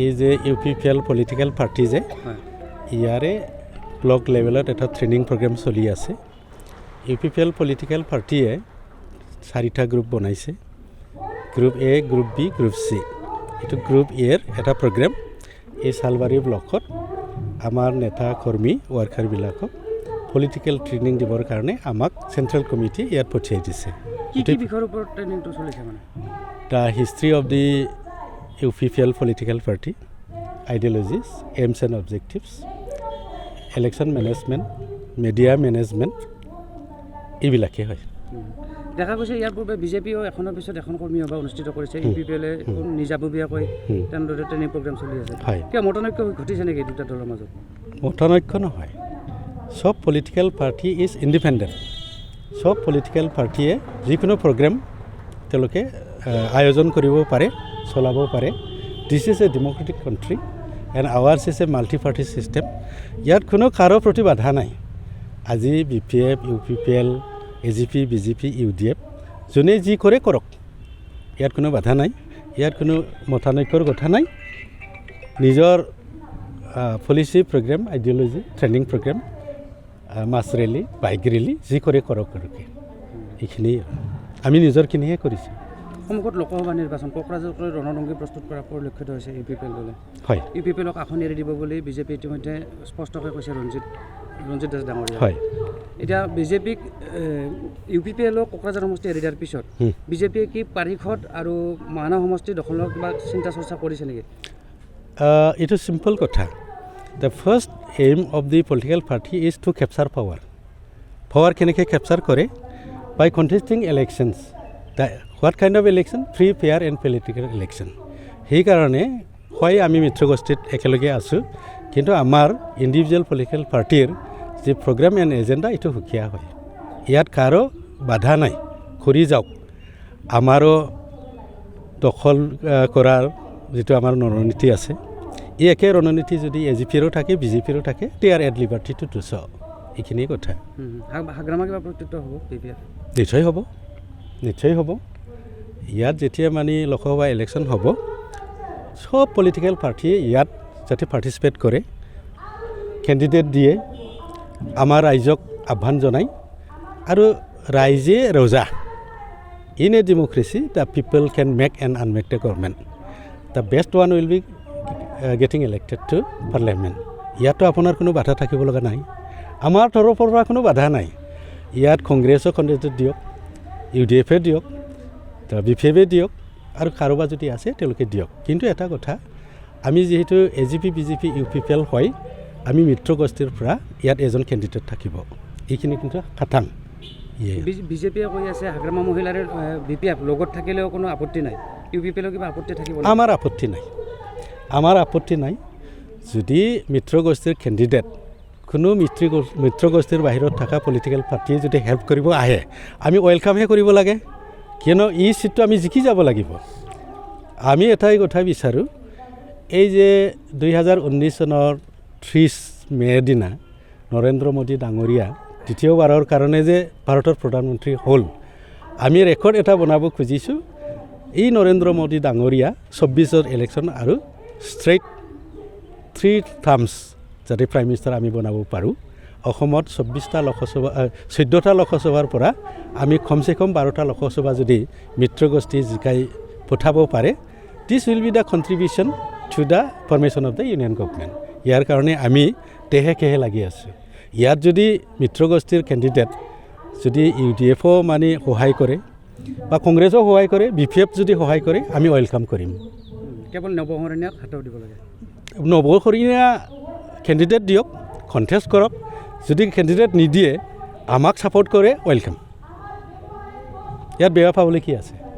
এই যে UPPL political party যে ইয়াৰে ব্লক লেভেলত এটা ট্ৰেইনিং প্ৰগ্ৰাম চলি আছে UPPL পলিটিক্যাল পাৰ্টিয়ে 4টা গ্ৰুপ বনাইছে group A group B group C এইটো গ্ৰুপ A ৰ এটা প্ৰগ্ৰাম এই সালবাৰী ব্লকত আমাৰ নেতা কৰ্মী ওয়াৰ্কাৰবিলাকক পলিটিক্যাল ট্ৰেইনিং দিবৰ কাৰণে আমাক সেন্ট্ৰেল কমিটি ইয়াত পঠিয়াই দিছে কি বিষয়ৰ ওপৰত ট্ৰেইনিংটো চলিছে মানে the history of the UPPL political party ideologies aims and objectives election management media management এইবিলাকে হয় দেখা গৈছে ইয়াৰ পূৰ্বে বিজেপিও এখনৰ পিছত এখন কৰ্মী সভা অনুষ্ঠিত কৰিছে UPPL নিজাববীয়াকৈ তেনেদৰে ট্ৰেইনিং প্ৰগ্ৰাম চলি আছে কিয় মতনৈক্য ঘটিছে নেকি দুটা দলৰ মাজত মতনৈক্য নহয় সব পলিটিক্যাল পাৰ্টি ইজ ইণ্ডিপেণ্ডেণ্ট সব পলিটিক্যাল পাৰ্টিয়ে যিকোনো প্ৰগ্ৰাম তেওঁলোকে আয়োজন কৰিব পাৰে চলাব পাৰে this is a democratic country and hours is a multi party system ইয়াত কোনো কাৰো প্ৰতি বাধা নাই আজি BPF UPPL AGP BJP UDF যোনে যি কৰে কৰক ইয়াত কোনো বাধা নাই ইয়াত কোনো মতানৈক্যৰ কথা নাই নিজৰ পলিচি প্ৰগ্ৰাম আইডিঅলজি ট্ৰেইনিং প্ৰগ্ৰাম মাছ ৰেলী বাইক ৰেলী যি কৰে কৰক এইখিনি আমি নিজৰখিনিহে কৰিছোঁ সন্মুখত লোকসভা নিৰ্বাচন কোকৰাঝাৰলৈ ৰণৰংগী প্ৰস্তুত কৰা পৰিলক্ষিত হৈছে UPPL দলে হয় UPPLক আসন এৰি দিব বুলি বিজেপি ইতিমধ্যে স্পষ্টকৈ কৈছে ৰঞ্জিত দাস ডাঙৰীয়া হয় এতিয়া বিজেপিক UPPLক কোকৰাঝাৰ সমষ্টি এৰি দিয়াৰ পিছত বিজেপিয়ে কি পাৰিষদ আৰু মানৱ সমষ্টি দখলৰ কিবা চিন্তা চৰ্চা কৰিছে নেকি এইটো চিম্পল কথা the first aim of the political party is to capture power কেনেকৈ কেপচাৰ কৰে by contesting elections what kind of election free fair and political election সেইকাৰণে হয় আমি মিত্ৰগোষ্ঠীত একেলগে আছোঁ কিন্তু আমাৰ ইণ্ডিভিজুৱেল পলিটিকেল পাৰ্টিৰ যি প্ৰগ্ৰাম এণ্ড এজেণ্ডা এইটো সুকীয়া হয় ইয়াত কাৰো বাধা নাই কৰি যাওক আমাৰো দখল কৰাৰ যিটো আমাৰ ৰণনীতি আছে এই একে ৰণনীতি যদি AGPৰো থাকে BJPৰো থাকে they are at liberty to do so এইখিনিয়ে কথা হাগ্ৰামা কিবা প্ৰত্যুত্তৰ হ'ব নিশ্চয় হ'ব ইয়াত যেতিয়া মানে লোকসভা ইলেকশ্যন হ'ব সব পলিটিক্যাল পাৰ্টিয়ে ইয়াত যাতে পাৰ্টিচিপেট কৰে কেণ্ডিডেট দিয়ে আমাৰ ৰাইজক আহ্বান জনায় আৰু ৰাইজে ৰজা in a democracy the people can make and unmake the government the best one will be getting elected to parliament ইয়াতো আপোনাৰ কোনো বাধা থাকিব লগা নাই আমাৰ তৰফৰ পৰা কোনো বাধা নাই ইয়াত কংগ্ৰেছৰ কেণ্ডিডেট দিয়ক UDFে দিয়ক BPFে দিয়ক আৰু কাৰোবাৰ যদি আছে তেওঁলোকে দিয়ক কিন্তু এটা কথা আমি যিহেতু AGP BJP UPPL হয় আমি মিত্ৰগোষ্ঠীৰ পৰা ইয়াত এজন কেণ্ডিডেট থাকিব এইখিনি কিন্তু খাটাং বিজেপিয়ে কৈ আছে হাগ্ৰামা মহিলাৰ BPF লগত থাকিলেও কোনো আপত্তি নাই UPPLৰ কিবা আপত্তি থাকিব আমাৰ আপত্তি নাই যদি মিত্ৰগোষ্ঠীৰ কেণ্ডিডেট কোনো মিত্ৰগোষ্ঠীৰ বাহিৰত থকা পলিটিক্যাল পাৰ্টিয়ে যদি হেল্প কৰিব আহে আমি ৱেলকামহে কৰিব লাগে কিয়নো এই চিটটো আমি জিকি যাব লাগিব আমি এটাই কথা বিচাৰোঁ এই যে 2019 চনৰ 30 মে'ৰ দিনা নৰেন্দ্ৰ মোদী ডাঙৰীয়া দ্বিতীয়বাৰৰ কাৰণে যে ভাৰতৰ প্ৰধানমন্ত্ৰী হ'ল আমি ৰেকৰ্ড এটা বনাব খুজিছোঁ এই নৰেন্দ্ৰ মোদী ডাঙৰীয়া 24ৰ ইলেকশ্যন আৰু ষ্ট্ৰেইট 3 টাৰ্মছ যাতে প্ৰাইম মিনিষ্টাৰ আমি বনাব পাৰোঁ অসমত 14টা লোকসভাৰ পৰা আমি কমচে কম 12টা লোকসভা যদি মিত্ৰগোষ্ঠী জিকাই পঠাব পাৰে this will be the contribution to the formation of the union government ইয়াৰ কাৰণে আমি তেহে কেহে লাগি আছোঁ ইয়াত যদি মিত্ৰগোষ্ঠীৰ কেণ্ডিডেট যদি UDFও মানে সহায় কৰে বা কংগ্ৰেছও সহায় কৰে BPF যদি সহায় কৰে আমি ৱেলকাম কৰিম কেৱল নৱশৰণীয়াক হাতত দিব লাগে নৱশৰণীয়া কেণ্ডিডেট দিয়ক কণ্টেষ্ট কৰক যদি কেণ্ডিডেট নিদিয়ে আমাক ছাপোৰ্ট কৰে ৱেলকাম ইয়াত বেয়া পাবলৈ কি আছে